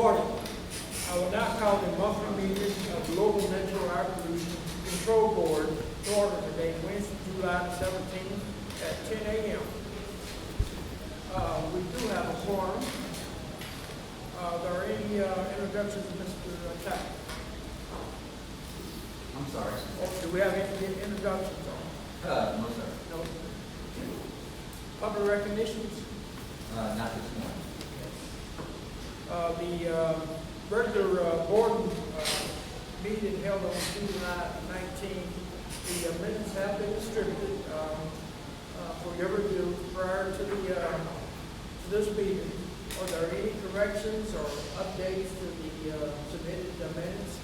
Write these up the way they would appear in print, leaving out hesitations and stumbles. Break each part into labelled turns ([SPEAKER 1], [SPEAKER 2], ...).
[SPEAKER 1] morning. I will now call the monthly meeting of the Louisville Metro Air Pollution Control Board to order today, Wednesday, July 17th at 10 a.m. We do have a quorum. Are there any introductions, Mr. Tack?
[SPEAKER 2] I'm sorry.
[SPEAKER 1] Do we have any introductions on?
[SPEAKER 2] No, sir.
[SPEAKER 1] No. Public recognitions?
[SPEAKER 2] Not this morning.
[SPEAKER 1] The regular board meeting held on July 19th, the minutes have been distributed for your review prior to to this meeting. Are there any corrections or updates to the submitted minutes?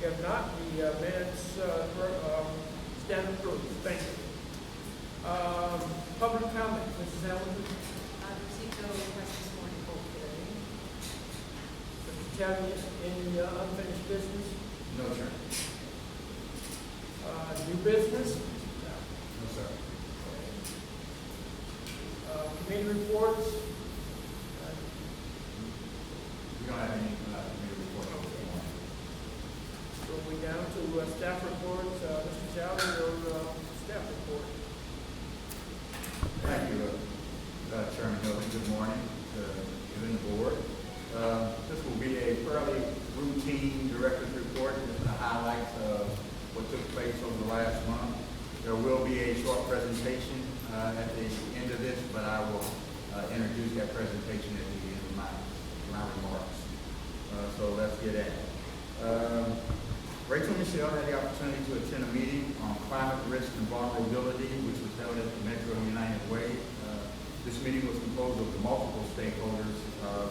[SPEAKER 1] If not, the minutes stand approved. Thank you. Public comment, Mrs. Hamilton.
[SPEAKER 3] I received no request this morning for hearing.
[SPEAKER 1] Mr. Chapman, any unfinished business?
[SPEAKER 2] No, sir.
[SPEAKER 1] New business?
[SPEAKER 2] No, sir.
[SPEAKER 1] Committee reports?
[SPEAKER 2] We don't have any committee report this morning.
[SPEAKER 1] So we down to staff reports. Mr. Chowdhury, your staff report.
[SPEAKER 2] Thank you, Chairman Hilton. Good morning to you and the board. This will be a fairly routine director's report, just the highlights of what took place over the last month. There will be a short presentation at the end of this, but I will introduce that presentation at the end of my remarks. So let's get at it. Rachel and Michelle had the opportunity to attend a meeting on climate risk and vulnerability, which was held at the Metro United Way. This meeting was composed of multiple stakeholders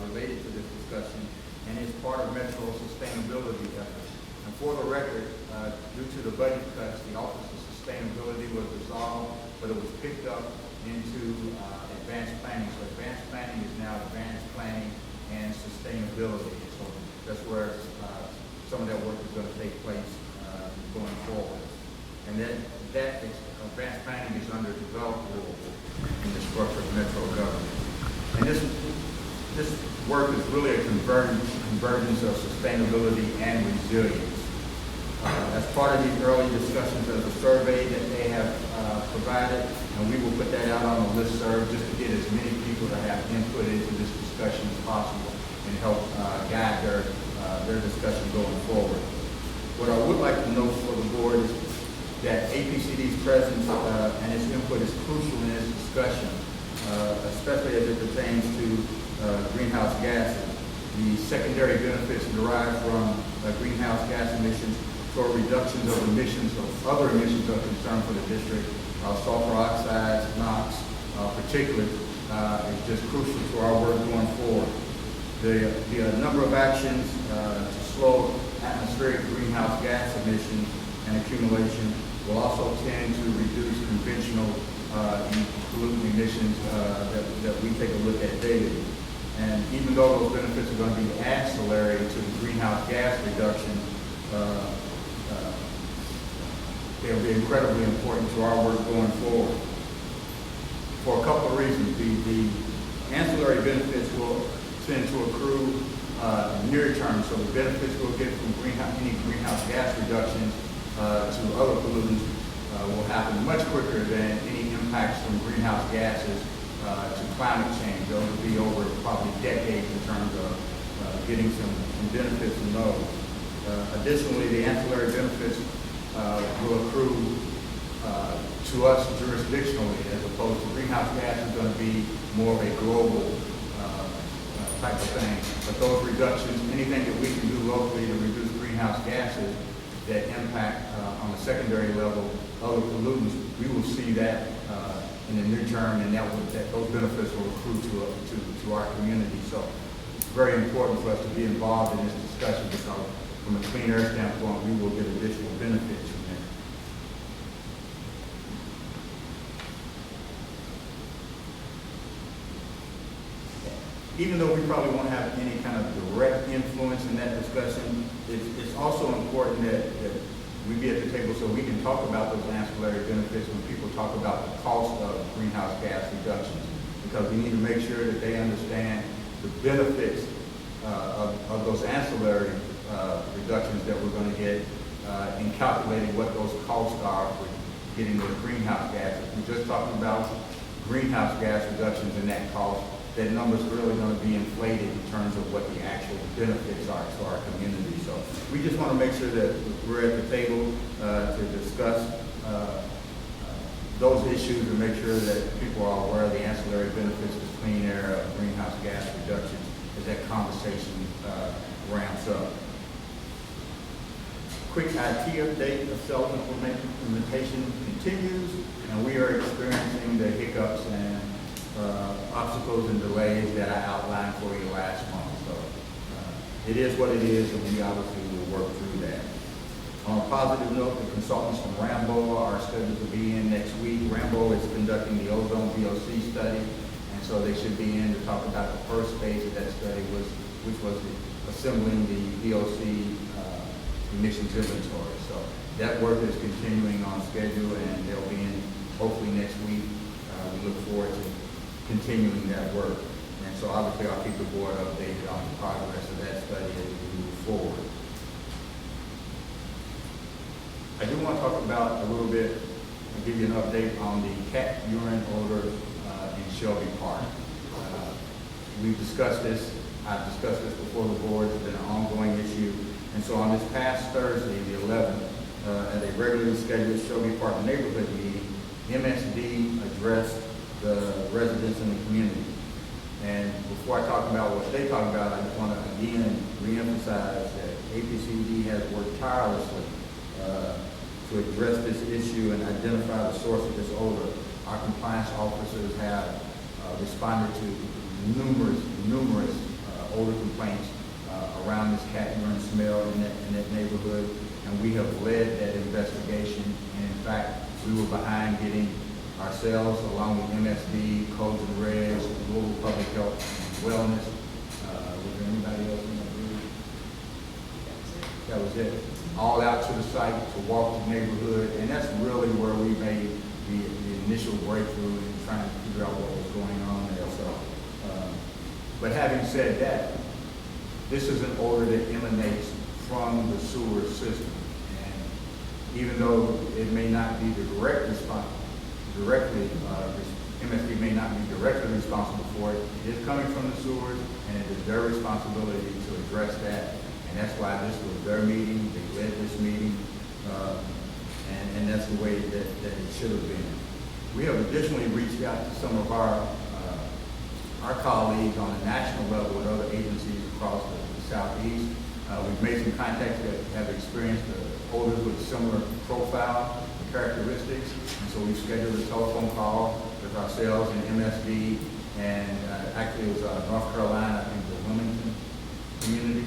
[SPEAKER 2] related to this discussion and is part of Metro's sustainability effort. And for the record, due to the budget cuts, the Office of Sustainability was dissolved, but it was picked up into advanced planning. So advanced planning is now advanced planning and sustainability. So that's where some of that work is going to take place going forward. And then that advanced planning is under development in the structure of Metro government. And this work is really a convergence of sustainability and resilience. As part of these early discussions, there's a survey that they have provided, and we will put that out on the listserv just to get as many people to have input into this discussion as possible and help guide their discussion going forward. What I would like to note for the board is that APCD's presence and its input is crucial in this discussion, especially as it pertains to greenhouse gases. The secondary benefits derived from greenhouse gas emissions for reductions of emissions of other emissions of concern for the district, sulfur oxides, NOx, particulate, is just crucial to our work going forward. The number of actions to slow atmospheric greenhouse gas emissions and accumulation will also tend to reduce conventional pollutant emissions that we take a look at daily. And even though those benefits are going to be ancillary to the greenhouse gas reduction, they'll be incredibly important to our work going forward for a couple of reasons. The ancillary benefits will tend to accrue near term, so the benefits we'll get from any greenhouse gas reductions to other pollutants will happen much quicker than any impacts from greenhouse gases to climate change. Those will be over probably decades in terms of getting some benefits from those. Additionally, the ancillary benefits will accrue to us jurisdictionally, as opposed to greenhouse gas is going to be more of a global type of thing. But those reductions, anything that we can do locally to reduce greenhouse gases that impact on the secondary level other pollutants, we will see that in the near term, and those benefits will accrue to our community. So it's very important for us to be involved in this discussion because from a clean air standpoint, we will get additional benefits from that. Even though we probably won't have any kind of direct influence in that discussion, it's also important that we be at the table so we can talk about those ancillary benefits when people talk about the cost of greenhouse gas reductions. because we need to make sure that they understand the benefits of those ancillary reductions that we're going to get in calculating what those costs are for getting those greenhouse gases. We're just talking about greenhouse gas reductions and that cost. That number's really going to be inflated in terms of what the actual benefits are to our community. So we just want to make sure that we're at the table to discuss those issues and make sure that people are aware of the ancillary benefits of clean air, greenhouse gas reductions, as that conversation ramps up. Quick IT update: the self-implementation continues, and we are experiencing the hiccups and obstacles and delays that I outlined for you last month. So it is what it is, and we obviously will work through that. On a positive note, the consultants from Rambo are scheduled to be in next week. Rambo is conducting the ozone VOC study, and so they should be in to talk about the first phase of that study, which was assembling the VOC emissions inventory. So that work is continuing on schedule, and they'll be in hopefully next week. We look forward to continuing that work. And so obviously I'll keep the board updated on the progress of that study as we move forward. I do want to talk about a little bit, and give you an update on the cat urine odor in Shelby Park. We've discussed this. I've discussed this before the board. It's been an ongoing issue. And so on this past Thursday, the 11th, at a regularly scheduled Shelby Park neighborhood meeting, MSD addressed the residents in the community. And before I talk about what they talk about, I just want to again reemphasize that APCD has worked tirelessly to address this issue and identify the source of this odor. Our compliance officers have responded to numerous odor complaints around this cat urine smell in that neighborhood, and we have led that investigation. And in fact, we were behind getting ourselves, along with MSD, Codes and Regs, Louisville Public Health and Wellness. Was there anybody else in that group? That was it. All out to the site to walk the neighborhood, and that's really where we made the initial breakthrough in trying to figure out what was going on there. So, but having said that, this is an odor that emanates from the sewer system, and even though it may not be the direct response, MSD may not be directly responsible for it, it is coming from the sewers, and it is their responsibility to address that. And that's why this was their meeting. They led this meeting, and that's the way that it should have been. We have additionally reached out to some of our colleagues on a national level with other agencies across the Southeast. We've made some contacts that have experienced odors with similar profile and characteristics, and so we've scheduled a telephone call with ourselves and MSD, and actually it was North Carolina, I think the Wilmington community.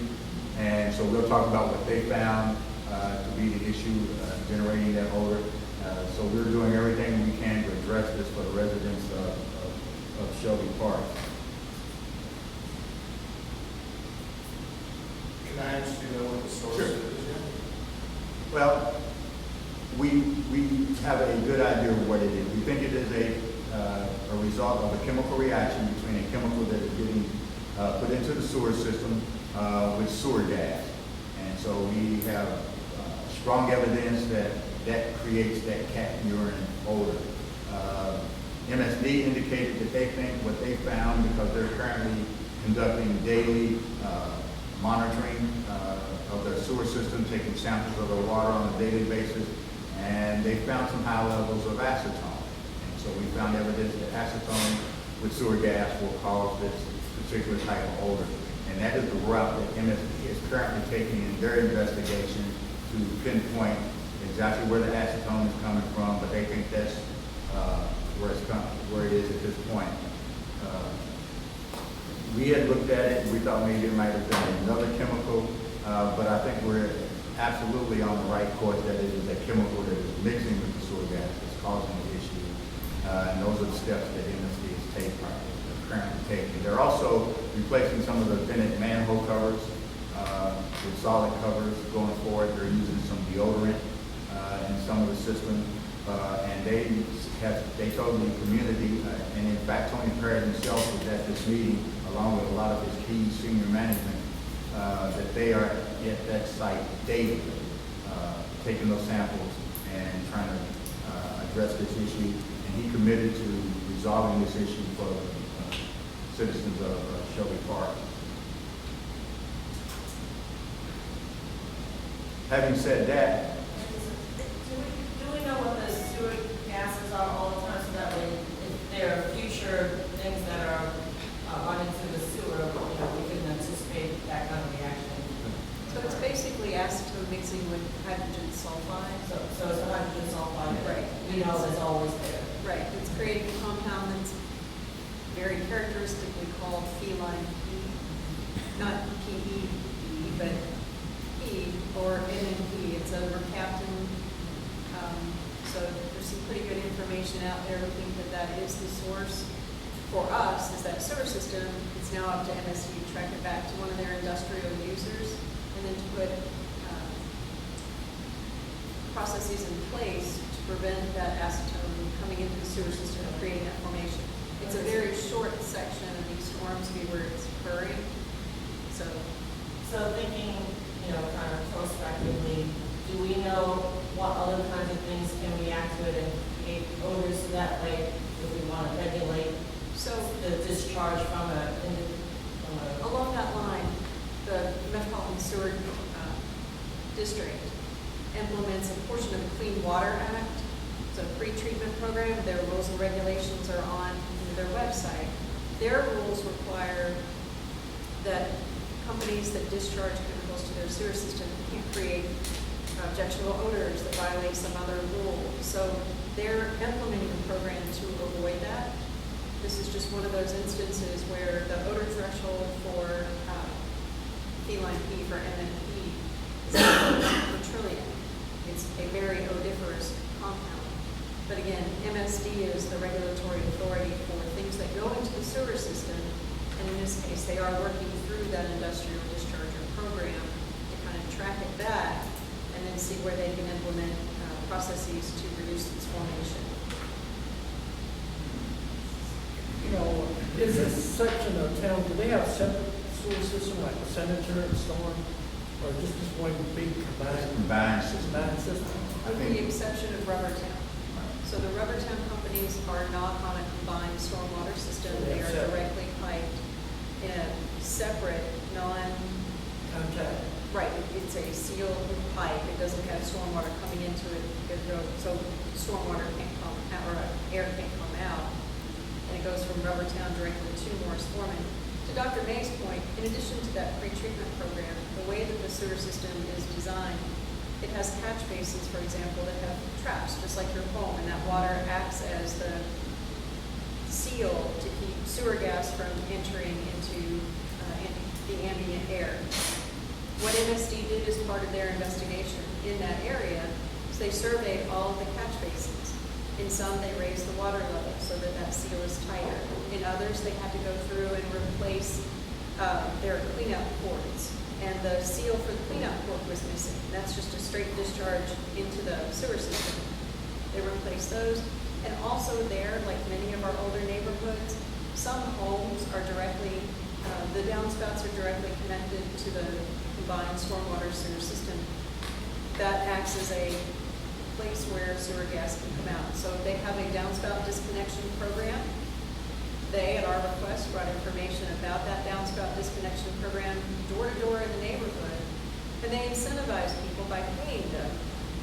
[SPEAKER 2] And so we'll talk about what they found to be the issue generating that odor. So we're doing everything we can to address this for the residents of Shelby Park.
[SPEAKER 4] Can I ask you know what the source
[SPEAKER 2] Sure.
[SPEAKER 4] is?
[SPEAKER 2] Well, we have a good idea of what it is. We think it is a result of a chemical reaction between a chemical that is getting put into the sewer system with sewer gas. And so we have strong evidence that creates that cat urine odor. MSD indicated that they think what they found, because they're currently conducting daily monitoring of their sewer system, taking samples of their water on a daily basis, and they found some high levels of acetone. And so we found evidence that acetone with sewer gas will cause this particular type of odor. And that is the route that MSD is currently taking in their investigation to pinpoint exactly where the acetone is coming from, but they think that's where it is at this point. We had looked at it, and we thought maybe it might have been another chemical, but I think we're absolutely on the right course that it is a chemical that is mixing with the sewer gas that's causing the issue. And those are the steps that MSD is currently taking. They're also replacing some of the vented manhole covers with solid covers going forward. They're using some deodorant in some of the system, and they they told the community, and in fact, Tony Perry himself was at this meeting, along with a lot of his key senior management, that they are at that site daily, taking those samples and trying to address this issue. And he committed to resolving this issue for citizens of Shelby Park. Having said that,
[SPEAKER 5] Do we know what the sewer gases are all the time, so that way, if there are future things that are run into the sewer, we can anticipate that kind of reaction?
[SPEAKER 3] So it's basically acetone mixing with hydrogen sulfide.
[SPEAKER 5] So it's a hydrogen sulfide.
[SPEAKER 3] Right.
[SPEAKER 5] We know it's always there.
[SPEAKER 3] Right, it's creating a compound that's very characteristically called feline P, not PE, but P or NNP. It's a mercaptan. So there's some pretty good information out there. We think that that is the source. For us, is that sewer system. It's now up to MSD to track it back to one of their industrial users, and then to put processes in place to prevent that acetone coming into the sewer system and creating that formation. It's a very short section of these storms where it's occurring. So
[SPEAKER 5] Thinking, kind of prospectively, do we know what other kinds of things can react to it and create odors so that way, if we want to regulate the discharge from
[SPEAKER 3] along that line, the Metropolitan Sewer District implements a portion of the Clean Water Act. It's a pre-treatment program. Their rules and regulations are on their website. Their rules require that companies that discharge chemicals to their sewer system can't create objectionable odors that violate some other rule. So they're implementing a program to avoid that. This is just one of those instances where the odor threshold for feline P for MNP is per trillion. It's a very odoriferous compound. But again, MSD is the regulatory authority for things that go into the sewer system. And in this case, they are working through that industrial discharger program to kind of track it back and then see where they can implement processes to reduce its formation.
[SPEAKER 1] Is this section of town, do they have separate sewer system like the Senator and Storm? Or just this one big
[SPEAKER 2] combined system.
[SPEAKER 1] combined system?
[SPEAKER 2] I
[SPEAKER 3] With the
[SPEAKER 2] think,
[SPEAKER 3] exception of Rubbertown. So the Rubbertown companies are not on a combined stormwater system. They are
[SPEAKER 1] Separate.
[SPEAKER 3] directly piped in a separate,
[SPEAKER 1] Contact.
[SPEAKER 3] right, it's a sealed pipe. It doesn't have stormwater coming into it. So stormwater can't come out, or air can't come out. And it goes from Rubbertown directly to Morris Foreman. To Dr. May's point, in addition to that pre-treatment program, the way that the sewer system is designed, it has catch basins, for example, that have traps, just like your home, and that water acts as the seal to keep sewer gas from entering into the ambient air. What MSD did as part of their investigation in that area is they surveyed all of the catch basins. In some, they raised the water level so that that seal is tighter. In others, they had to go through and replace their cleanout ports. And the seal for the cleanout port was missing. That's just a straight discharge into the sewer system. They replaced those. And also there, like many of our older neighborhoods, some homes are directly, the downspouts are directly connected to the combined stormwater sewer system. That acts as a place where sewer gas can come out. So they have a downspout disconnection program. They, at our request, brought information about that downspout disconnection program door to door in the neighborhood. And they incentivize people by paying them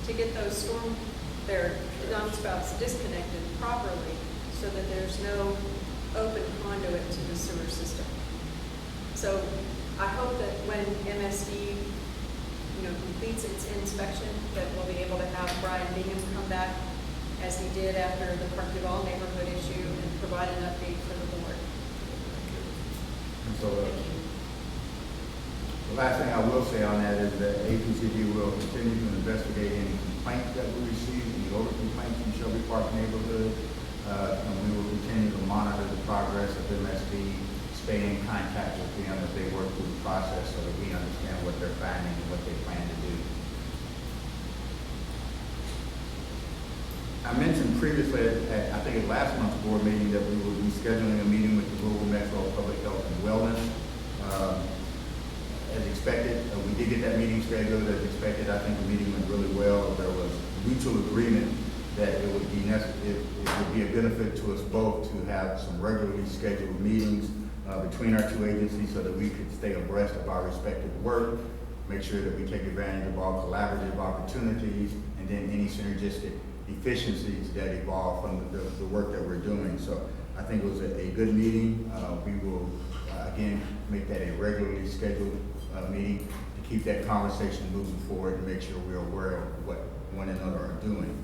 [SPEAKER 3] to get their downspouts disconnected properly so that there's no open conduit to the sewer system. So I hope that when MSD completes its inspection, that we'll be able to have Brian Bingham come back as he did after the Park Duval neighborhood issue and provide an update for the board.
[SPEAKER 2] and so, the last thing I will say on that is that APCD will continue to investigate any complaints that we receive, any odor complaints in Shelby Park neighborhood, and we will continue to monitor the progress of MSD, stay in contact with them as they work through the process so that we understand what they're finding and what they plan to do. I mentioned previously I think at last month's board meeting that we will be scheduling a meeting with the Louisville Metro Public Health and Wellness. As expected, we did get that meeting scheduled as expected. I think the meeting went really well. There was mutual agreement that it would be it would be a benefit to us both to have some regularly scheduled meetings between our two agencies so that we could stay abreast of our respective work, make sure that we take advantage of all collaborative opportunities, and then any synergistic efficiencies that evolve from the work that we're doing. So I think it was a good meeting. We will, again, make that a regularly scheduled meeting to keep that conversation moving forward and make sure we're aware of what one another are doing.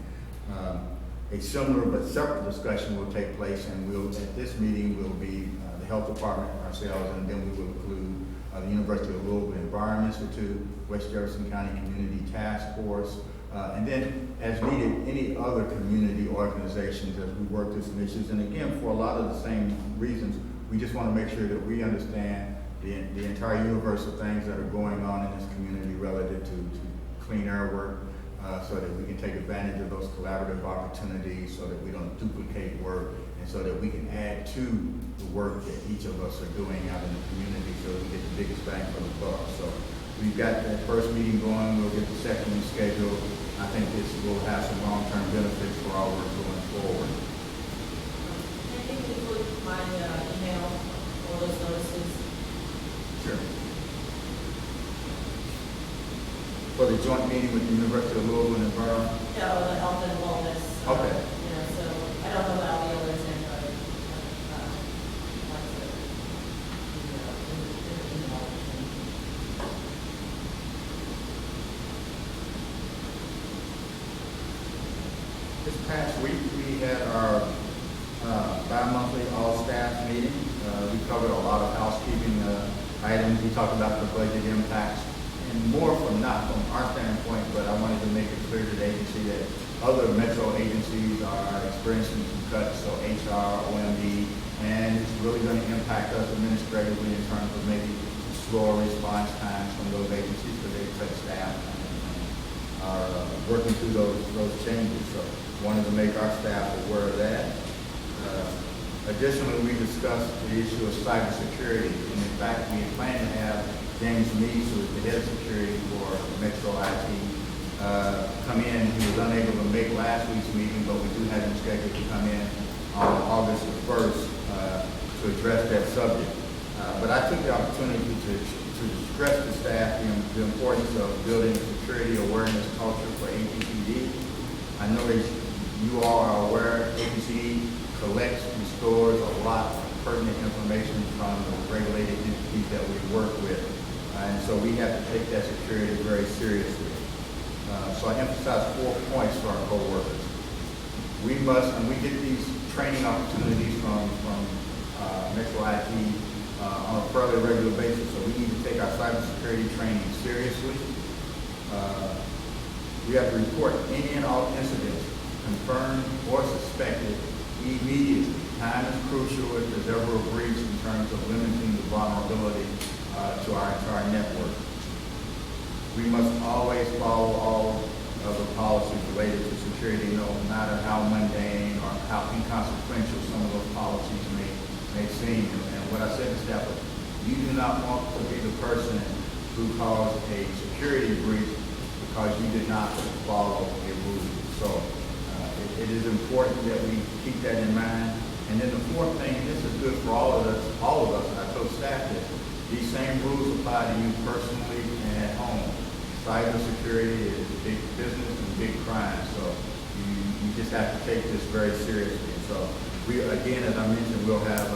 [SPEAKER 2] A similar but separate discussion will take place, and at this meeting will be the health department, ourselves, and then we will include the University of Louisville Environment Institute, West Jefferson County Community Task Force, and then as needed, any other community organizations as we work through some issues. And again, for a lot of the same reasons, we just want to make sure that we understand the entire universe of things that are going on in this community relative to clean air work, so that we can take advantage of those collaborative opportunities so that we don't duplicate work, and so that we can add to the work that each of us are doing out in the community so that we get the biggest bang for the buck. So we've got that first meeting going, we'll get the second one scheduled. I think this will have some long-term benefits for our work going forward.
[SPEAKER 5] I think we put my email, all those notices.
[SPEAKER 2] Sure. For the joint meeting with the University of Louisville and Environment?
[SPEAKER 5] Yeah, or the health and wellness.
[SPEAKER 2] Okay.
[SPEAKER 5] You know, so I don't know about the others, and like the,
[SPEAKER 2] This past week, we had our bi-monthly all-staff meeting. We covered a lot of housekeeping items. We talked about the budget impacts, and more not from our standpoint, but I wanted to make it clear to the agency that other metro agencies are experiencing some cuts, so HR, OMB, and it's really going to impact us administratively in terms of maybe slower response times from those agencies because they cut staff and are working through those changes. So wanted to make our staff aware of that. Additionally, we discussed the issue of cybersecurity, and in fact, we had planned to have James Meese, who is the head of security for Metro IT, come in. He was unable to make last week's meeting, but we do have him scheduled to come in on August the 1st to address that subject. But I took the opportunity to stress to staff the importance of building a security awareness culture for APCD. I know that you all are aware APCD collects and stores a lot of pertinent information from the regulated entities that we work with. And so we have to take that security very seriously. So I emphasize 4 points for our co-workers. We must, and we get these training opportunities from Metro IT on a fairly regular basis, so we need to take our cybersecurity training seriously. We have to report any and all incidents, confirmed or suspected, immediately. Time is crucial if there's ever a breach in terms of limiting the vulnerability to our entire network. We must always follow all of the policies related to security, no matter how mundane or how inconsequential some of those policies may seem. And what I said to staff was, you do not want to be the person who caused a security breach because you did not follow a rule. So it is important that we keep that in mind. And then the fourth thing, and this is good for all of us, and I told staff this, these same rules apply to you personally and at home. Cybersecurity is big business and big crime, so you just have to take this very seriously. So we, again, as I mentioned, we'll have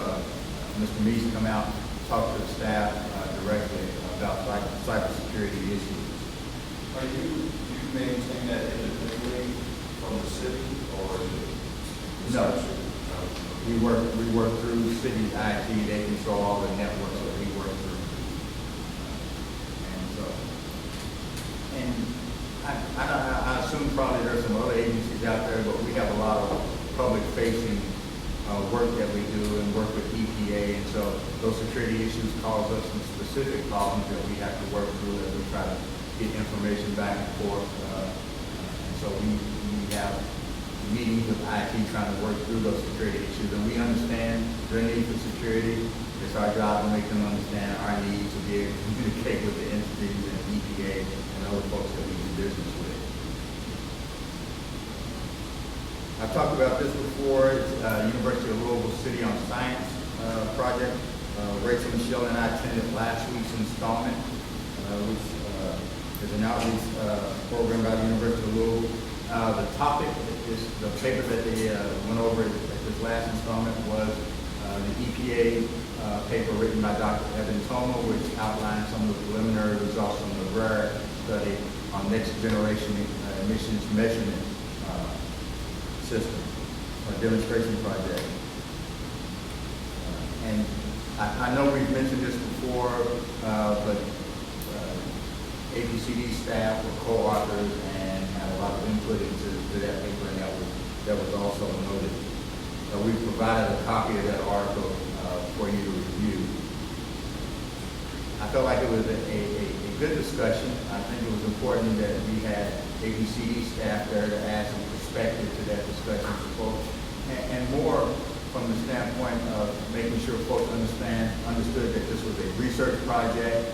[SPEAKER 2] Mr. Meese come out and talk to the staff directly about cybersecurity issues.
[SPEAKER 4] Do you maintain that individually from the city, or is it?
[SPEAKER 2] No. We work through the city's IT. They control all the networks that we work through. And I assume probably there's some other agencies out there, but we have a lot of public-facing work that we do and work with EPA, and so those security issues cause us some specific problems that we have to work through as we try to get information back and forth. And so we have meetings with IT trying to work through those security issues. And we understand their need for security. It's our job to make them understand our need to be able to communicate with the entities and EPA and other folks that we do business with. I've talked about this before. It's University of Louisville City on Science project. Rachel, Michelle, and I attended last week's installment, which is an outreach program by the University of Louisville. The topic is the paper that they went over at this last installment was the EPA paper written by Dr. Evan Toma, which outlined some of the preliminary results from the RARE study on next generation emissions measurement system, a demonstration project. And I know we've mentioned this before, but APCD staff were co-authors and had a lot of input into that paper, and that was also noted. We provided a copy of that article for you to review. I felt like it was a good discussion. I think it was important that we had APCD staff there to add some perspective to that discussion for folks, and more from the standpoint of making sure folks understood that this was a research project,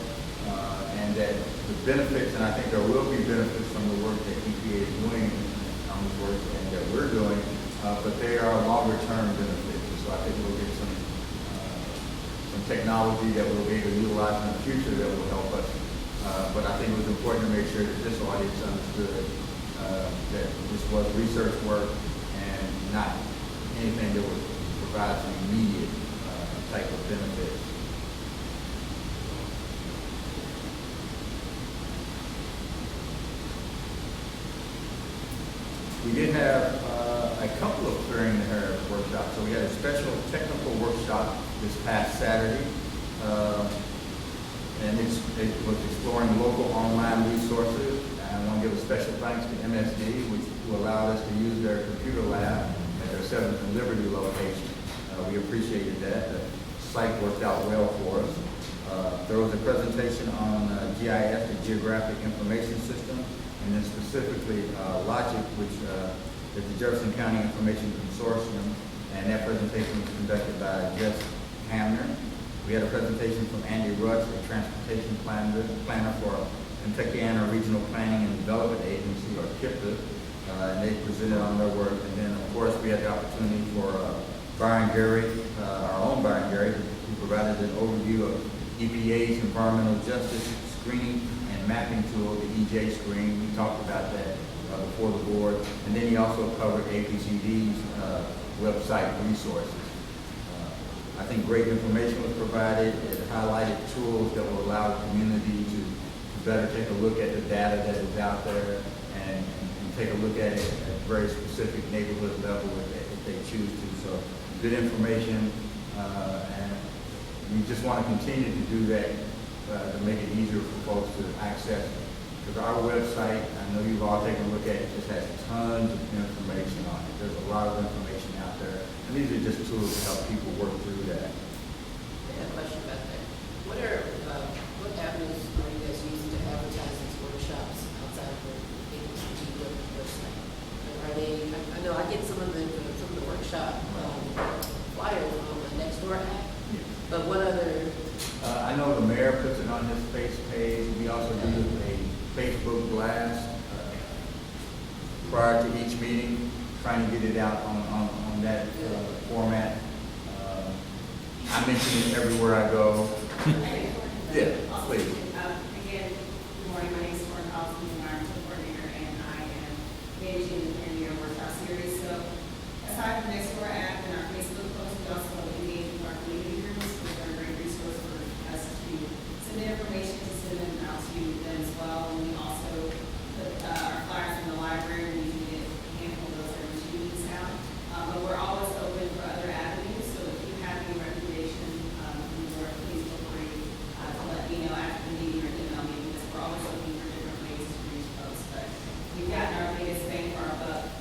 [SPEAKER 2] and that the benefits, and I think there will be benefits from the work that EPA is doing on this work and that we're doing, but they are longer term benefits. And so I think we'll get some technology that we'll be able to utilize in the future that will help us. But I think it was important to make sure that this audience understood that this was research work and not anything that would provide some immediate type of benefits. We did have a couple of clearing the hair workshops. So we had a special technical workshop this past Saturday, and it was exploring local online resources. And I want to give a special thanks to MSD, who allowed us to use their computer lab at their 7th and Liberty location. We appreciated that. The site worked out well for us. There was a presentation on GIS, the Geographic Information System, and then specifically Logic, which is the Jefferson County Information Consortium, and that presentation was conducted by Jess Hamner. We had a presentation from Andy Rutz, a transportation planner for Kentuckiana Regional Planning and Development Agency, or KIPTA, and they presented on their work. And then, of course, we had the opportunity for Byron Gary, our own Byron Gary, who provided an overview of EPA's environmental justice screening and mapping tool, the EJ screen. We talked about that before the board. And then he also covered APCD's website resources. I think great information was provided. It highlighted tools that will allow the community to better take a look at the data that is out there and take a look at it at a very specific neighborhood level if they choose to. So good information, and we just want to continue to do that to make it easier for folks to access. Because our website, I know you've all taken a look at it, just has tons of information on it. There's a lot of information out there. And these are just tools to help people work through that.
[SPEAKER 6] I have a question about that. What avenues are you guys using to advertise these workshops outside of the APCD website? Are they, I know I get some of the workshop flyers on the Nextdoor app, but what other?
[SPEAKER 2] I know the mayor puts it on his face page. We also do a Facebook blast prior to each meeting, trying to get it out on that format. I mention it everywhere I go. Yeah, please.
[SPEAKER 7] Again, good morning. My name is Lauren Collins, I'm the environmental coordinator, and I am managing the premier workshop series. So, aside from Nextdoor app and our Facebook post, we also engage with our community groups, which are a great resource for us to submit information to send them out to them as well. And we also put our flyers in the library. We usually get a handful of those every 2 weeks out. But we're always open for other avenues. So if you have any recommendations, please feel free to let me know after the meeting or email me, because we're always looking for different ways to reach folks. But we've gotten our biggest bang for our buck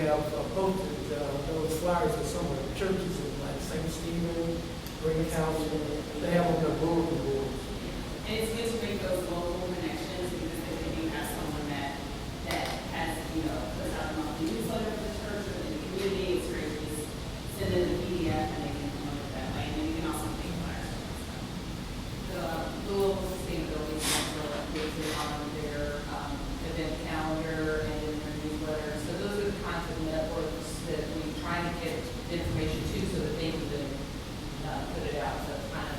[SPEAKER 1] have posted those flyers at some of the churches in like St. Stephen, Green County. They have on their bulletin boards.
[SPEAKER 7] And it's good to make those local connections because if they do have someone that has, puts out a monthly newsletter for the church or the community, it's great to just send in the PDF and they can promote it that way. And then you can also make flyers.
[SPEAKER 6] The Louisville Sustainability Council updates it on their event calendar and in their newsletter. So those are the kinds of networks that we try to get information to so that they can then put it out. So kind of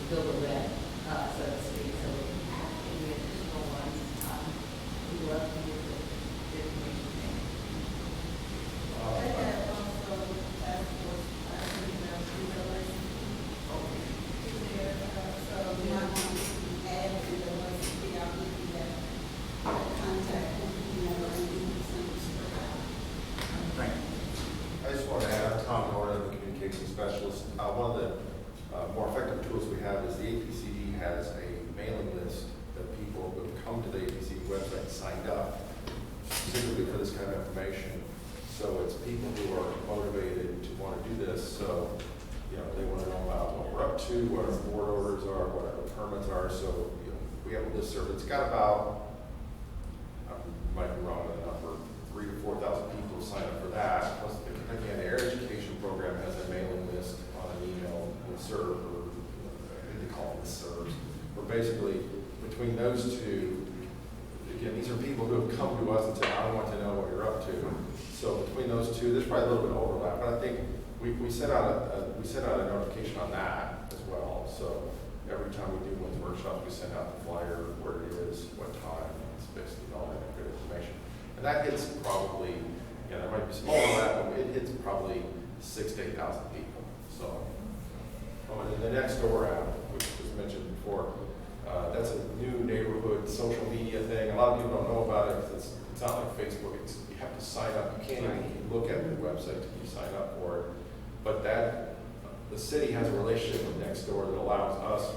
[SPEAKER 6] build a web, so to speak. So we have any additional ones. We'd love to get the information.
[SPEAKER 2] Thank you.
[SPEAKER 4] I just want to add, I'm Tom Norton, the communication specialist. One of the more effective tools we have is the APCD has a mailing list of people who have come to the APCD website and signed up specifically for this kind of information. So it's people who are motivated to want to do this. So, they want to know about what we're up to, what our board orders are, what our permits are. So, we have a listserv. It's got about, I might be wrong with the number, 3,000 to 4,000 people sign up for that. Plus, the Kentucky Air Education Program has a mailing list on an email serve, or I think they call them listservs. But basically, between those two, again, these are people who have come to us and said, I want to know what you're up to. So between those two, there's probably a little bit of overlap, but I think we sent out a notification on that as well. So every time we do one of the workshops, we send out the flyer, where it is, what time, it's basically all that good information. And that hits probably, there might be some overlap, but it hits probably 6,000 to 8,000 people. So, and then the Next Door app, which was mentioned before, that's a new neighborhood social media thing. A lot of people don't know about it because it's not like Facebook. You have to sign up. You can't even look at the website till you sign up for it. But the city has a relationship with Nextdoor that allows us,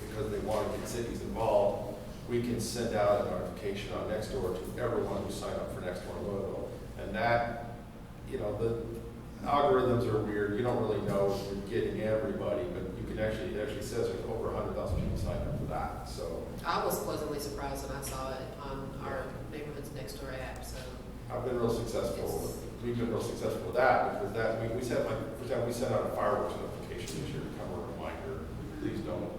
[SPEAKER 4] because they want to get cities involved, we can send out a notification on Nextdoor to everyone who signed up for Nextdoor Louisville. And that, the algorithms are weird. You don't really know if you're getting everybody, but you can it actually says there's over 100,000 people signed up for that. So
[SPEAKER 6] I was pleasantly surprised when I saw it on our Neighborhoods Next Door app. So
[SPEAKER 4] I've been real successful. We've been real successful with that because we sent for example, we sent out a fireworks notification this year to come a reminder. Please don't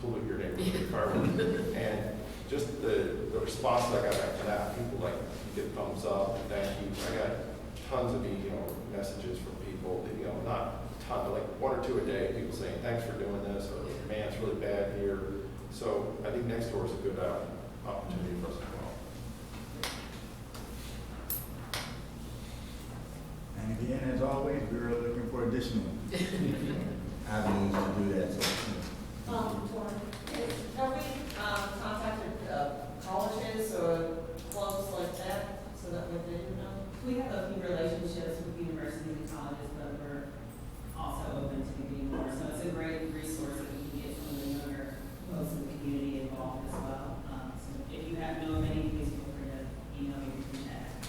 [SPEAKER 4] pollute your neighborhood with fireworks. And just the response I got after that, people you get thumbs up, thank you. I got tons of messages from people that, not a ton, but one or two a day, people saying thanks for doing this, or man, it's really bad here. So I think Nextdoor is a good opportunity for us as well.
[SPEAKER 2] And again, as always, we're looking for additional avenues to do that. So,
[SPEAKER 5] Have we contacted colleges or clubs like that so that they do know?
[SPEAKER 7] We have a few relationships with universities and colleges, but we're also open to getting more. So it's a great resource that we can get some of the younger folks in the community involved as well. So if you know of any, please feel free to email me or chat.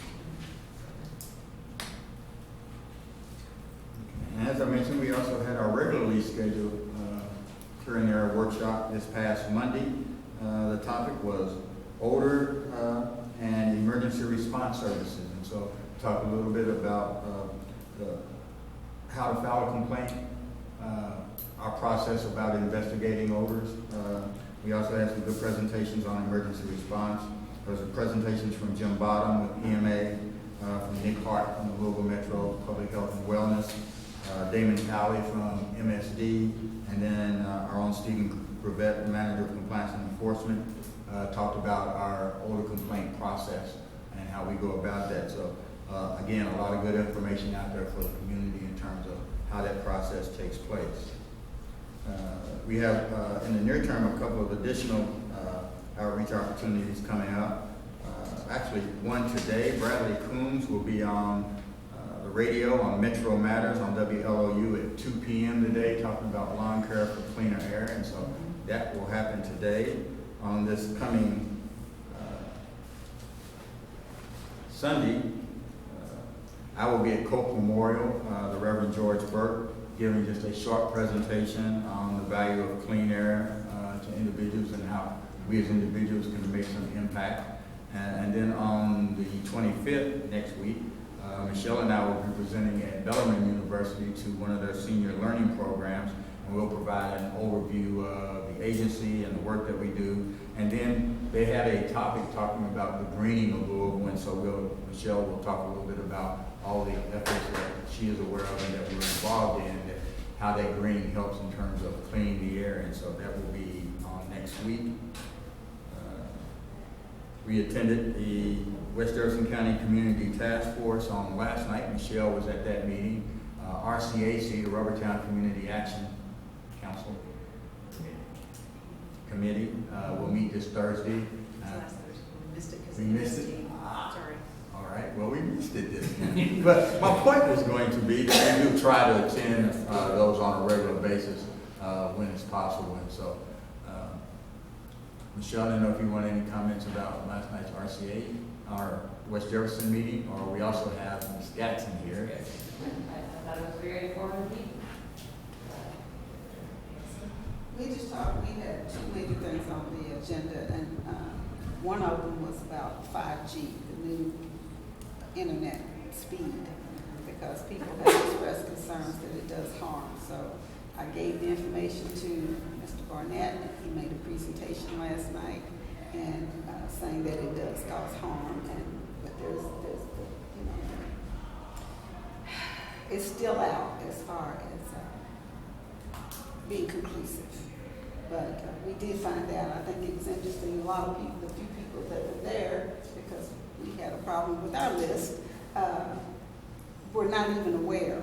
[SPEAKER 2] and as I mentioned, we also had our regularly scheduled Clearing Air workshop this past Monday. The topic was odor and emergency response services. And so talk a little bit about how to file a complaint, our process about investigating odors. We also had some good presentations on emergency response. There was presentations from Jim Bottom with EMA, from Nick Hart from the Louisville Metro Public Health and Wellness, Damon Cowley from MSD, and then our own Stephen Gravett, the Manager of Compliance and Enforcement, talked about our odor complaint process and how we go about that. So again, a lot of good information out there for the community in terms of how that process takes place. We have in the near term a couple of additional outreach opportunities coming up. Actually, one today, Bradley Coombs will be on the radio on Metro Matters on WLOU at 2 p.m. today, talking about lawn care for cleaner air. And so that will happen today. On this coming Sunday, I will be at Coke Memorial, the Reverend George Burke, giving just a short presentation on the value of clean air to individuals and how we as individuals can make some impact. And then on the 25th next week, Michelle and I will be presenting at Bellarmine University to one of their senior learning programs, and we'll provide an overview of the agency and the work that we do. And then they had a topic talking about the greening of Louisville, and so Michelle will talk a little bit about all the efforts that she is aware of and that we're involved in, that how that greening helps in terms of cleaning the air, and so that will be on next week. We attended the West Jefferson County Community Task Force on last night. Michelle was at that meeting. RCAC, the Rubbertown Community Action Council Committee, will meet this Thursday.
[SPEAKER 3] Last Thursday. We missed it because
[SPEAKER 2] We missed it?
[SPEAKER 3] Sorry.
[SPEAKER 2] All right, well, we missed it this time. But my point was going to be that we do try to attend those on a regular basis when it's possible. And so, Michelle, I don't know if you want any comments about last night's RCA, our West Jefferson meeting, or we also have Ms. Gatson here.
[SPEAKER 5] I thought it was very informative meeting.
[SPEAKER 8] We just talked, we had two major things on the agenda, and one of them was about 5G, the new internet speed, because people have expressed concerns that it does harm. So I gave the information to Mr. Barnett, and he made a presentation last night, and saying that it does cause harm, but there's you know, it's still out as far as being conclusive. But we did find out, I think it was interesting, a few people that were there, because we had a problem with our list, were not even aware,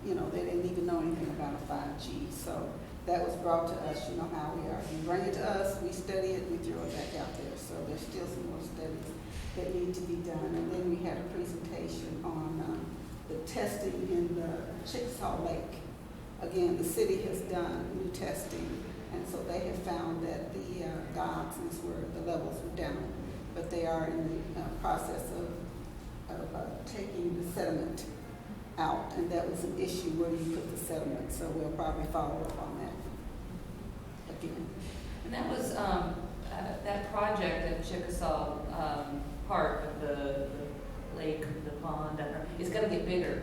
[SPEAKER 8] you know, they didn't even know anything about a 5G. So that was brought to us, you know how we are. You bring it to us, we study it, we throw it back out there. So there's still some more studies that need to be done. And then we had a presentation on the testing in the Chickasaw Lake. Again, the city has done new testing, and so they have found that the dioxins the levels were down, but they are in the process of taking the sediment out, and that was an issue, where do you put the sediment? So we'll probably follow up on that again.
[SPEAKER 9] And that was that project at Chickasaw part of the lake, the pond, is going to get bigger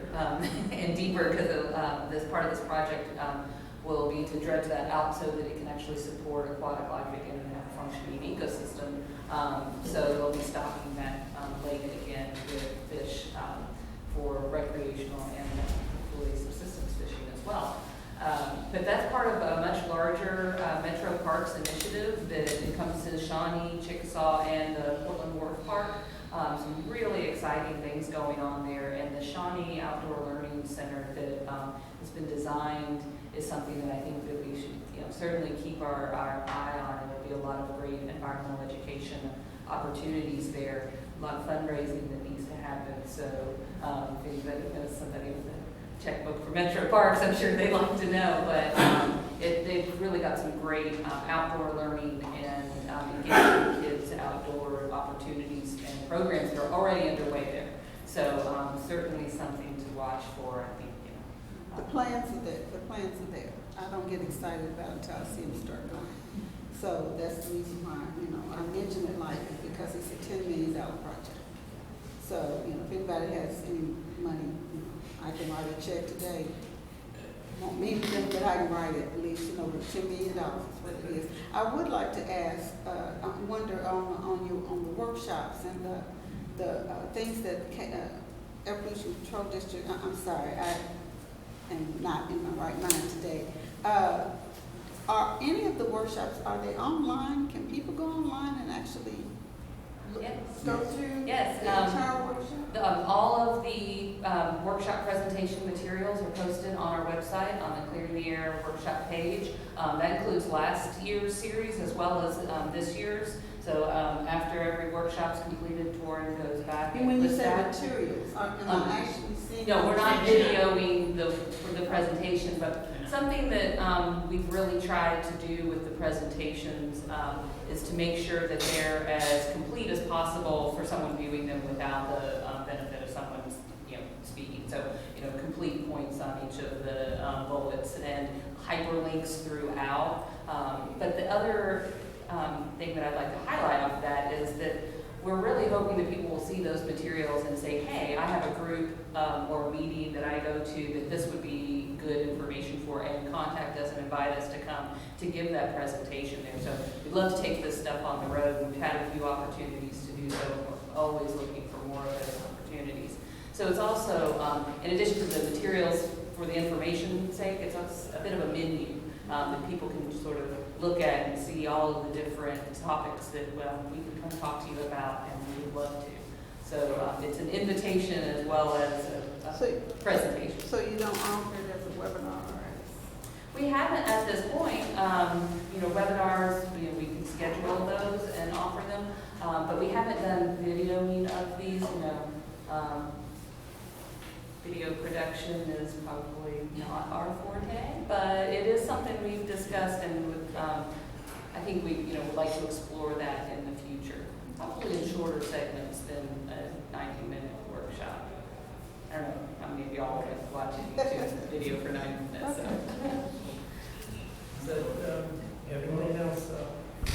[SPEAKER 9] and deeper, because this part of this project will be to dredge that out so that it can actually support aquatic life again and have a functioning ecosystem. So they'll be stocking that lake again with fish for recreational and hopefully subsistence fishing as well. But that's part of a much larger Metro Parks initiative that encompasses Shawnee, Chickasaw, and the Portland Wharf Park. Some really exciting things going on there, and the Shawnee Outdoor Learning Center that has been designed is something that I think that we should, certainly keep our eye on, and there'll be a lot of great environmental education opportunities there, a lot of fundraising that needs to happen. So if anybody knows somebody with a checkbook for Metro Parks, I'm sure they'd like to know, but they've really got some great outdoor learning and engaging kids outdoor opportunities and programs that are already underway there. So certainly something to watch for, I think.
[SPEAKER 8] The plans are there. The plans are there. I don't get excited about it until I see them start going. So that's the reason why, I mention it like it, because it's a $10 million project. So, if anybody has any money, I can write a check today. Won't mean to them, but I can write it at least, with $10 million is what it is. I would like to ask, I wonder on the workshops and the things that Air Pollution Control District. I'm sorry, I am not in my right mind today. Are any of the workshops, are they online? Can people go online and actually go through
[SPEAKER 9] Yes.
[SPEAKER 8] the entire workshop?
[SPEAKER 9] All of the workshop presentation materials are posted on our website on the Clear the Air workshop page. That includes last year's series as well as this year's. So after every workshop's completed, Torin goes back
[SPEAKER 8] And when you
[SPEAKER 9] puts
[SPEAKER 8] say
[SPEAKER 9] back-
[SPEAKER 8] materials, am I actually seeing?
[SPEAKER 9] No, we're not videoing the presentation, but something that we've really tried to do with the presentations is to make sure that they're as complete as possible for someone viewing them without the benefit of someone, speaking So, complete points on each of the bullets and hyperlinks throughout. But the other thing that I'd like to highlight off of that is that we're really hoping that people will see those materials and say, hey, I have a group or meeting that I go to that this would be good information for, and contact us and invite us to come to give that presentation there. So we'd love to take this stuff on the road. We've had a few opportunities to do so, and we're always looking for more of those opportunities. So it's also, in addition to the materials for the information's sake, it's a bit of a menu that people can sort of look at and see all of the different topics that we can come talk to you about, and we would love to. So it's an invitation as well as a presentation.
[SPEAKER 8] So you don't offer it as a webinar?
[SPEAKER 9] We haven't at this point. Webinars, we can schedule those and offer them, but we haven't done videoing of these. Video production is probably not our forte, but it is something we've discussed, and I think we would like to explore that in the future. Probably in shorter segments than a 90-minute workshop. I don't know how many of y'all are watching YouTube video for 90 minutes.
[SPEAKER 1] So, everyone else?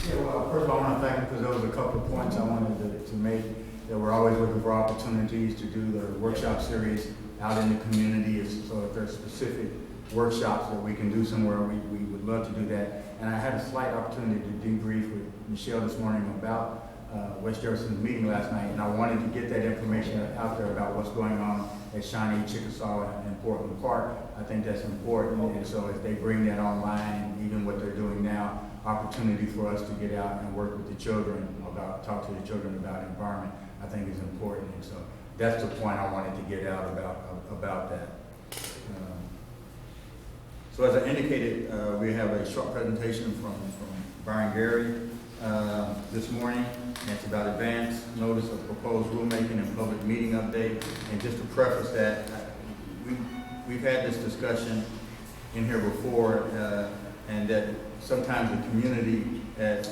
[SPEAKER 2] Yeah, well, first of all, I want to thank you because there was a couple of points I wanted to make, that we're always looking for opportunities to do the workshop series out in the community. So if there's specific workshops that we can do somewhere, we would love to do that. And I had a slight opportunity to debrief with Michelle this morning about West Jefferson's meeting last night, and I wanted to get that information out there about what's going on at Shawnee, Chickasaw, and Portland Park. I think that's important, and so if they bring that online, and even what they're doing now, opportunity for us to get out and work with the children talk to the children about environment, I think is important. And so that's the point I wanted to get out about that. So as I indicated, we have a short presentation from Byron Gary this morning. And it's about advance notice of proposed rulemaking and public meeting update. And just to preface that, we've had this discussion in here before, and that sometimes the community, at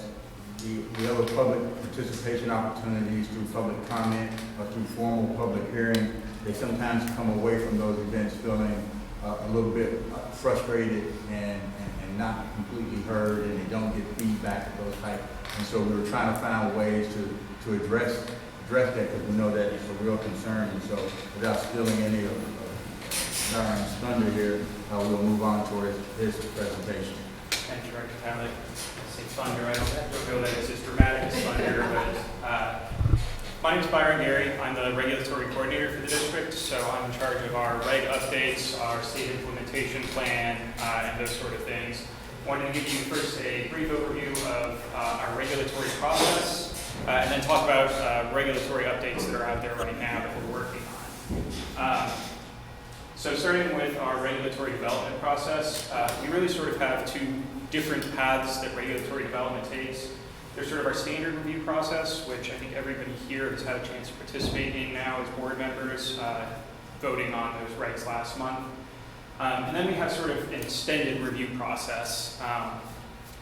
[SPEAKER 2] the other public participation opportunities through public comment or through formal public hearing, they sometimes come away from those events feeling a little bit frustrated and not completely heard, and they don't get feedback of those types. And so we were trying to find ways to address that, because we know that it's a real concern. And so without stealing any of Byron's thunder here, we'll move on toward his presentation.
[SPEAKER 10] Thank you, Director Talley. I say thunder, I don't feel that it's as dramatic as thunder, but my name is Byron Gary. I'm the regulatory coordinator for the district, so I'm in charge of our reg updates, our state implementation plan, and those sort of things. I wanted to give you first a brief overview of our regulatory process, and then talk about regulatory updates that are out there right now that we're working on. So starting with our regulatory development process, we really sort of have two different paths that regulatory development takes. There's sort of our standard review process, which I think everybody here has had a chance to participate in now as board members, voting on those regs last month. And then we have sort of an extended review process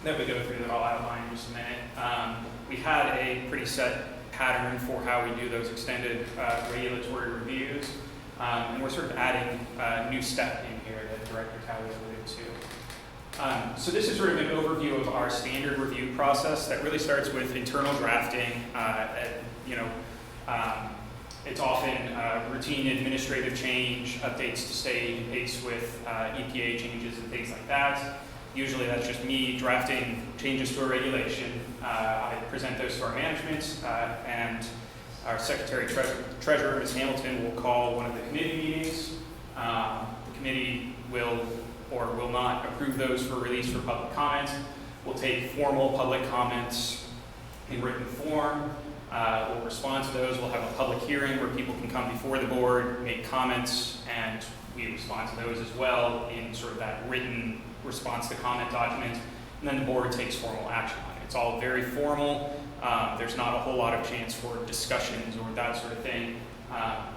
[SPEAKER 10] that we go through that I'll outline in just a minute. We had a pretty set pattern for how we do those extended regulatory reviews, and we're sort of adding a new step in here that Director Talley alluded to. So this is sort of an overview of our standard review process that really starts with internal drafting. It's often routine administrative change, updates to stay in pace with EPA changes and things like that. Usually that's just me drafting changes to a regulation. I present those to our management, and our Secretary Treasurer, Ms. Hamilton, will call one of the committee meetings. The committee will or will not approve those for release for public comment. We'll take formal public comments in written form. We'll respond to those. We'll have a public hearing where people can come before the board, make comments, and we respond to those as well in sort of that written response to comment document. And then the board takes formal action on it. It's all very formal. There's not a whole lot of chance for discussions or that sort of thing.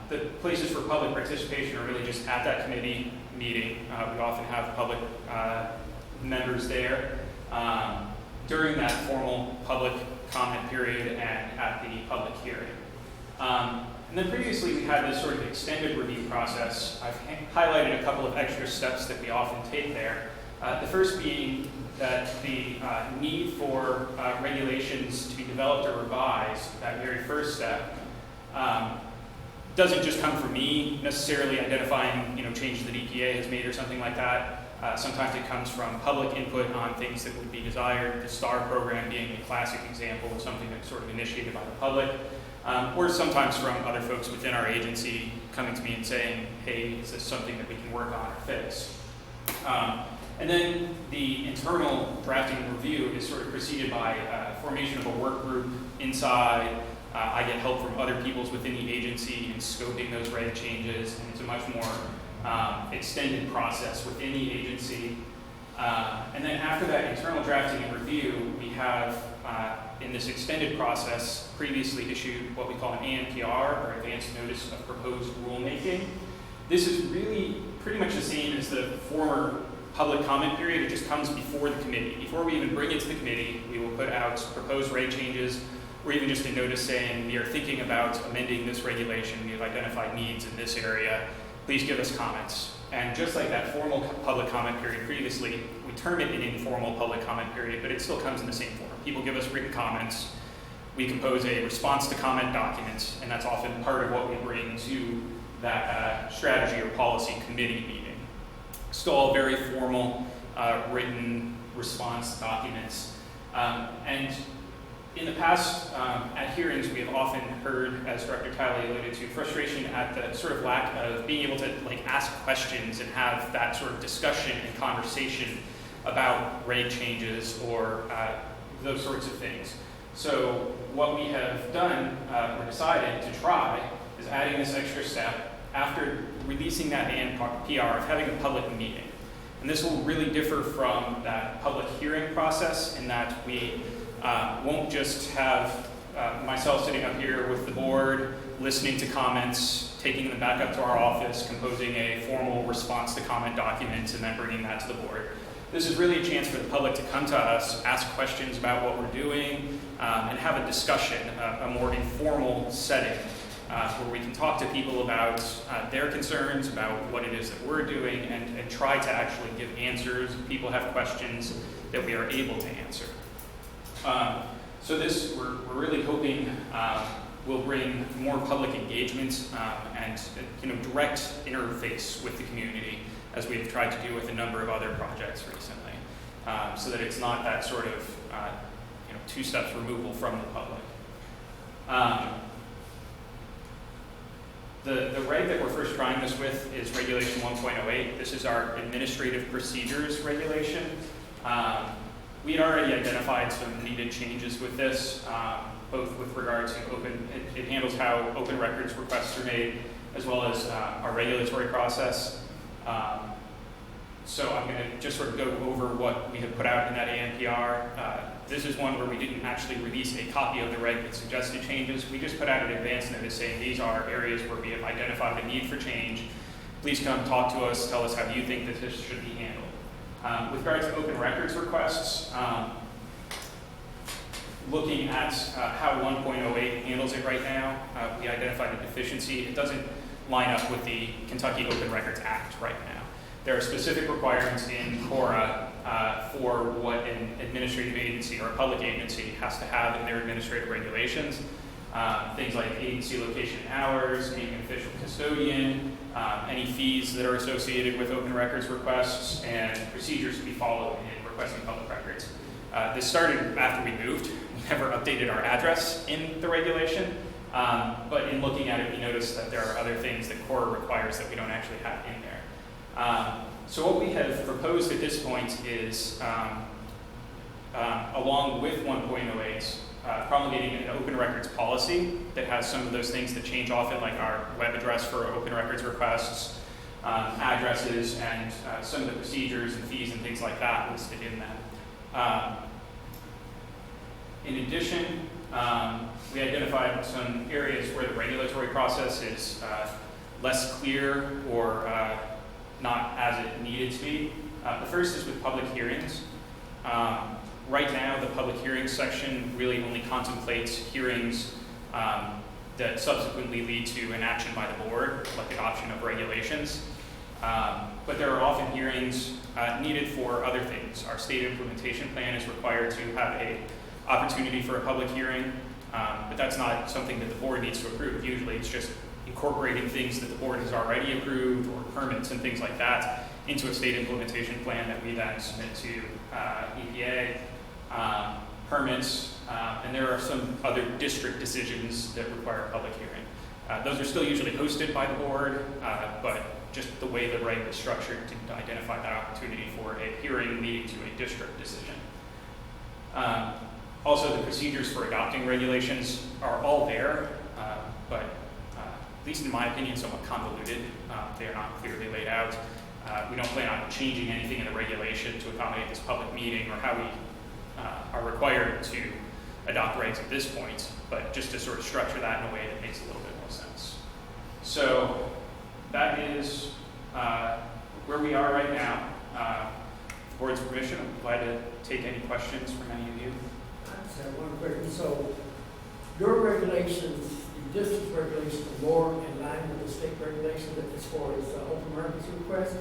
[SPEAKER 10] The places for public participation are really just at that committee meeting. We often have public members there during that formal public comment period and at the public hearing. And then previously we had this sort of extended review process. I've highlighted a couple of extra steps that we often take there. The first being that the need for regulations to be developed or revised, that very first step, doesn't just come from me necessarily identifying, changes that EPA has made or something like that. Sometimes it comes from public input on things that would be desired, the STAR program being a classic example of something that's sort of initiated by the public, or sometimes from other folks within our agency coming to me and saying, hey, is this something that we can work on or fix? And then the internal drafting and review is sort of preceded by formation of a work group inside. I get help from other peoples within the agency in scoping those reg changes, and it's a much more extended process within the agency. And then after that internal drafting and review, we have, in this extended process, previously issued what we call an ANPR, or Advanced Notice of Proposed Rulemaking. This is really pretty much the same as the former public comment period. It just comes before the committee. Before we even bring it to the committee, we will put out proposed reg changes, or even just a notice saying we are thinking about amending this regulation. We have identified needs in this area. Please give us comments. And just like that formal public comment period previously, we term it an informal public comment period, but it still comes in the same form. People give us written comments. We compose a response to comment document, and that's often part of what we bring to that strategy or policy committee meeting. Still all very formal written response documents. And in the past, at hearings, we have often heard, as Director Talley alluded to, frustration at the sort of lack of being able to ask questions and have that sort of discussion and conversation about reg changes or those sorts of things. So what we have done, or decided to try, is adding this extra step after releasing that ANPR of having a public meeting. And this will really differ from that public hearing process in that we won't just have myself sitting up here with the board, listening to comments, taking them back up to our office, composing a formal response to comment document, and then bringing that to the board. This is really a chance for the public to come to us, ask questions about what we're doing, and have a discussion, a more informal setting where we can talk to people about their concerns, about what it is that we're doing, and try to actually give answers if people have questions that we are able to answer. So this, we're really hoping will bring more public engagement and direct interface with the community, as we've tried to do with a number of other projects recently, so that it's not that sort of two steps removal from the public. The reg that we're first trying this with is Regulation 1.08. This is our administrative procedures regulation. We had already identified some needed changes with this, both with regard to it handles how open records requests are made, as well as our regulatory process. So I'm going to just sort of go over what we have put out in that ANPR. This is one where we didn't actually release a copy of the reg with suggested changes. We just put out an advance notice saying these are areas where we have identified a need for change. Please come talk to us, tell us how you think that this should be handled. With regard to open records requests, looking at how 1.08 handles it right now, we identified a deficiency. It doesn't line up with the Kentucky Open Records Act right now. There are specific requirements in CORA for what an administrative agency or a public agency has to have in their administrative regulations. Things like agency location hours, being an official custodian, any fees that are associated with open records requests, and procedures to be followed in requesting public records. This started after we moved. We never updated our address in the regulation, but in looking at it, we noticed that there are other things that CORA requires that we don't actually have in there. So what we have proposed at this point is, along with 1.08, promulgating an open records policy that has some of those things that change often, like our web address for open records requests, addresses, and some of the procedures and fees and things like that listed in that. In addition, we identified some areas where the regulatory process is less clear or not as it needed to be. The first is with public hearings. Right now, the public hearings section really only contemplates hearings that subsequently lead to an action by the board, like adoption of regulations. But there are often hearings needed for other things. Our state implementation plan is required to have an opportunity for a public hearing, but that's not something that the board needs to approve. Usually it's just incorporating things that the board has already approved, or permits and things like that, into a state implementation plan that we then submit to EPA. Permits, and there are some other district decisions that require a public hearing. Those are still usually hosted by the board, but just the way the reg is structured to identify that opportunity for a hearing leading to a district decision. Also, the procedures for adopting regulations are all there, but at least in my opinion, somewhat convoluted. They are not clearly laid out. We don't plan on changing anything in the regulation to accommodate this public meeting or how we are required to adopt regs at this point, but just to sort of structure that in a way that makes a little bit more sense. So that is where we are right now. With the board's permission, I'm glad to take any questions from any of you.
[SPEAKER 1] I just have one question. So your regulations, the district regulations are more in line with the state regulations as far as open records requests?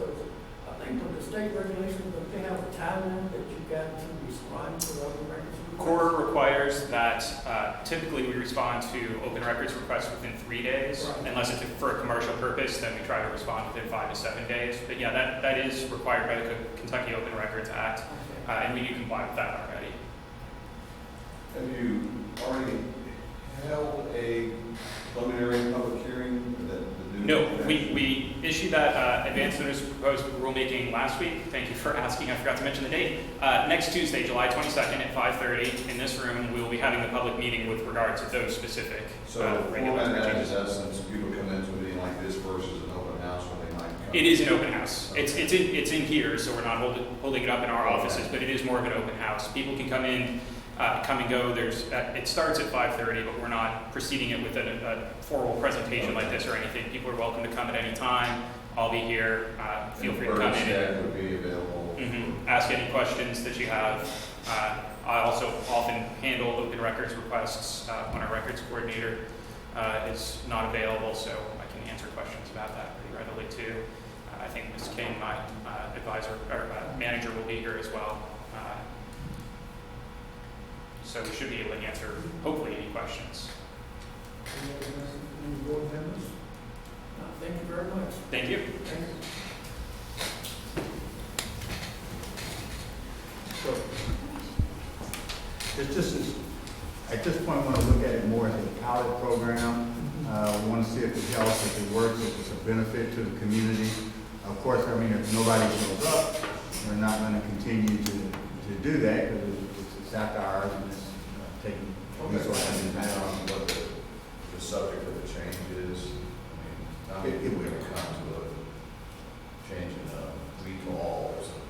[SPEAKER 1] I think with the state regulations, that they have a time limit that you've got to respond to open records requests?
[SPEAKER 10] Core requires that typically we respond to open records requests within 3 days,
[SPEAKER 1] Right.
[SPEAKER 10] Unless it's for a commercial purpose, then we try to respond within 5 to 7 days. But yeah, that is required by the Kentucky Open Records Act,
[SPEAKER 1] Okay.
[SPEAKER 10] and we do comply with that already.
[SPEAKER 11] Have you already held a preliminary public hearing?
[SPEAKER 10] No, we issued that advance notice of proposed rulemaking last week. Thank you for asking. I forgot to mention the date. Next Tuesday, July 22nd at 5:30 in this room, we will be having the public meeting with regard to those specific
[SPEAKER 11] So
[SPEAKER 10] regulatory
[SPEAKER 11] format
[SPEAKER 10] changes.
[SPEAKER 11] is essence, people come into a meeting like this versus an open house where they might come.
[SPEAKER 10] It is an open house. It's in here, so we're not holding it up in our offices, but it is more of an open house. People can come in, come and go. It starts at 5:30, but we're not preceding it with a formal presentation like this or anything. People are welcome to come at any time. I'll be here. Feel free to come in.
[SPEAKER 11] Staff would be available.
[SPEAKER 10] Ask any questions that you have. I also often handle open records requests when our records coordinator is not available, so I can answer questions about that pretty readily too. I think Ms. King, my advisor or manager, will be here as well. So we should be able to answer, hopefully, any questions.
[SPEAKER 1] Any board members? Thank you very much.
[SPEAKER 10] Thank you.
[SPEAKER 1] Thank you.
[SPEAKER 2] So, it's just, at this point, we want to look at it more as a pilot program. We want to see if it helps, if it works, if it's a benefit to the community. Of course, I mean, if nobody shows up, we're not going to continue to do that because it's after hours and it's taking resources and
[SPEAKER 11] Depending
[SPEAKER 2] time.
[SPEAKER 11] on what the subject of the change is, I mean,
[SPEAKER 2] It will.
[SPEAKER 11] when it comes to a change in a week all or something.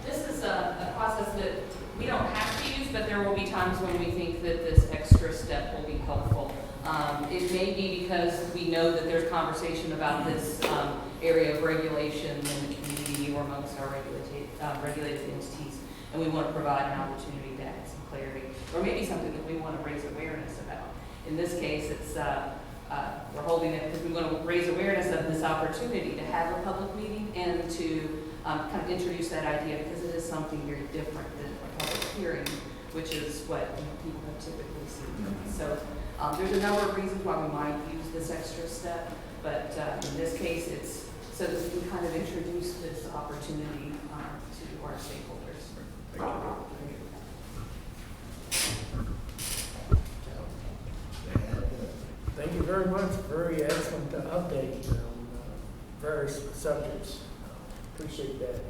[SPEAKER 9] This is a process that we don't have to use, but there will be times when we think that this extra step will be helpful. It may be because we know that there's conversation about this area of regulation in the community or amongst our regulated entities, and we want to provide an opportunity to add some clarity, or maybe something that we want to raise awareness about. In this case, it's we're holding it because we want to raise awareness of this opportunity to have a public meeting and to kind of introduce that idea, because it is something very different than a public hearing, which is what people have typically seen. So there's a number of reasons why we might use this extra step, but in this case, it's so that we can kind of introduce this opportunity to our stakeholders.
[SPEAKER 1] Thank you very much. Very excellent update on various subjects. Appreciate that.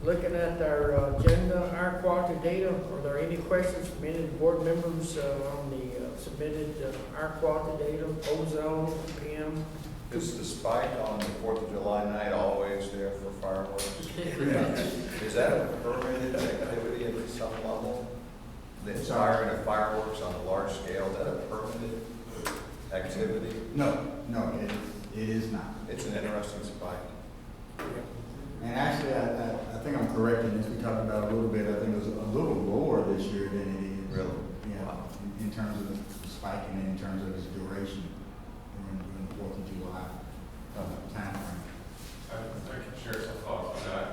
[SPEAKER 1] Looking at our agenda, our quality data, are there any questions from any of the board members on the submitted our quality data, ozone, PM?
[SPEAKER 11] Is the spike on the 4th of July night always there for fireworks? Is that a permitted activity at some level? The firing of fireworks on a large scale, is that a permitted activity?
[SPEAKER 2] No, it is not.
[SPEAKER 11] It's an interesting spike.
[SPEAKER 2] And actually, I think I'm correct in this, we talked about a little bit, I think it was a little lower this year than it is.
[SPEAKER 11] Really?
[SPEAKER 2] Yeah, in terms of the spiking and in terms of its duration during the 4th of July timeframe.
[SPEAKER 12] I can share some thoughts on that.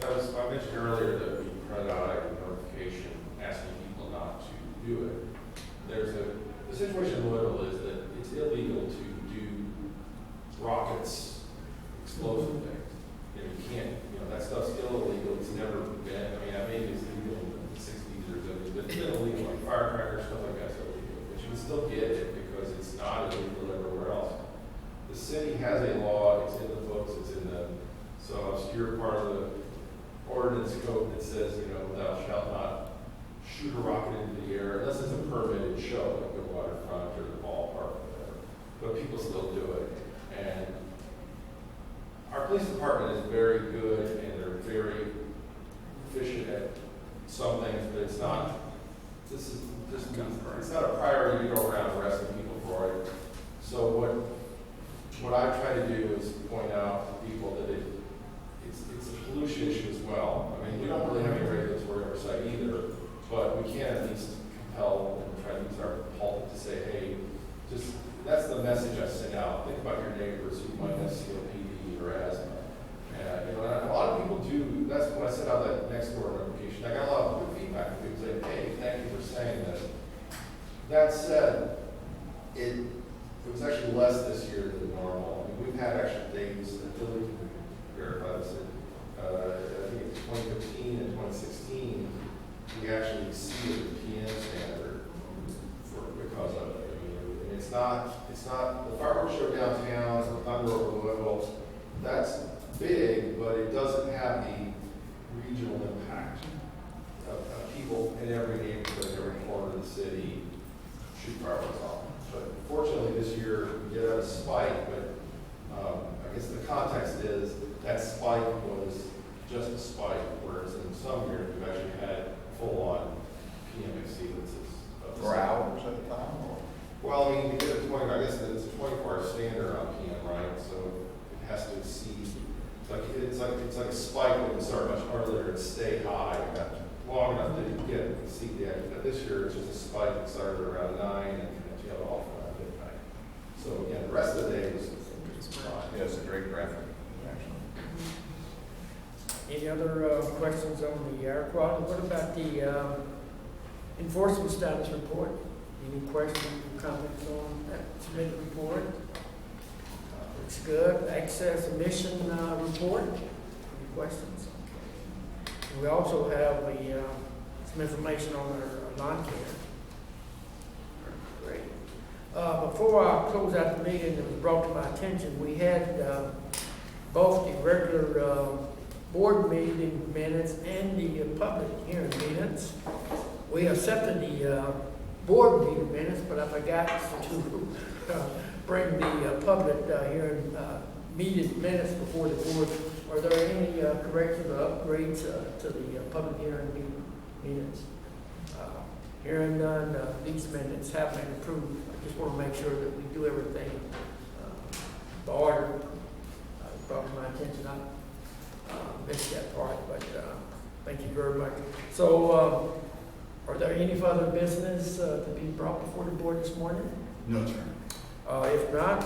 [SPEAKER 12] I mentioned earlier that we printed out a notification asking people not to do it. The situation in Louisville is that it's illegal to do rockets, explosive things. You can't, that stuff's still illegal. It's never been, maybe it's legal in the 60s or 70s, but it's been illegal, like firecrackers, stuff like that's illegal. But you can still get it because it's not illegal everywhere else. The city has a law, it's in the books, it's in the, so obscure part of the ordinance code that says, thou shalt not shoot a rocket into the air unless it's a permitted show, like the waterfront or the ballpark or whatever. But people still do it. And our police department is very good and they're very efficient at some things, but it's not, it's not a priority to go around arresting people for it. So what I try to do is point out to people that it's a pollution issue as well. We don't really have any regulatory oversight either, but we can at least compel and try to use our pulpit to say, hey, that's the message I send out. Think about your neighbors who might have COPD or asthma. And a lot of people do. That's when I sent out that next door notification. I got a lot of good feedback from people saying, hey, thank you for saying this. That said, it was actually less this year than normal. We've had actual days that Billy can verify this. I think it's 2015 and 2016. We actually exceeded the PM standard because of it. It's not the fireworks show downtown, it's the Thunder over Louisville. That's big, but it doesn't have the regional impact of people in every neighborhood, every corner of the city shoot fireworks off. But fortunately this year we did have a spike, but I guess the context is that spike was just a spike, whereas in some years we've actually had full-on PM exceedances.
[SPEAKER 11] For hours at a time?
[SPEAKER 12] Well, we did a 20, I guess it's a 24-hour standard on PM, right? So it has to exceed, it's like a spike that can start much earlier and stay high long enough to exceed the average. But this year it's just a spike that started around 9 and tailed off around midnight. So again, the rest of the day was fine.
[SPEAKER 11] Yeah, it's a great graphic, actually.
[SPEAKER 1] Any other questions on the air quality? What about the enforcement status report? Any questions or comments on that submitted report? Looks good. Excess emission report. Any questions? We also have some information on our lawn care. Great. Before I close out the meeting, it was brought to my attention, we had both the regular board meeting minutes and the public hearing minutes. We accepted the board meeting minutes, but I forgot to bring the public hearing meeting minutes before the board. Are there any corrections or upgrades to the public hearing meeting minutes? Hearing none, these minutes have been approved. I just want to make sure that we do everything in order. Brought to my attention, I missed that part, but thank you very much. So, are there any further business to be brought before the board this morning?
[SPEAKER 2] No, sir.
[SPEAKER 1] If not,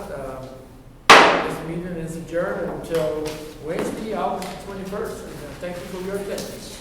[SPEAKER 1] this meeting is adjourned until Wednesday, August 21st. And thank you for your attendance.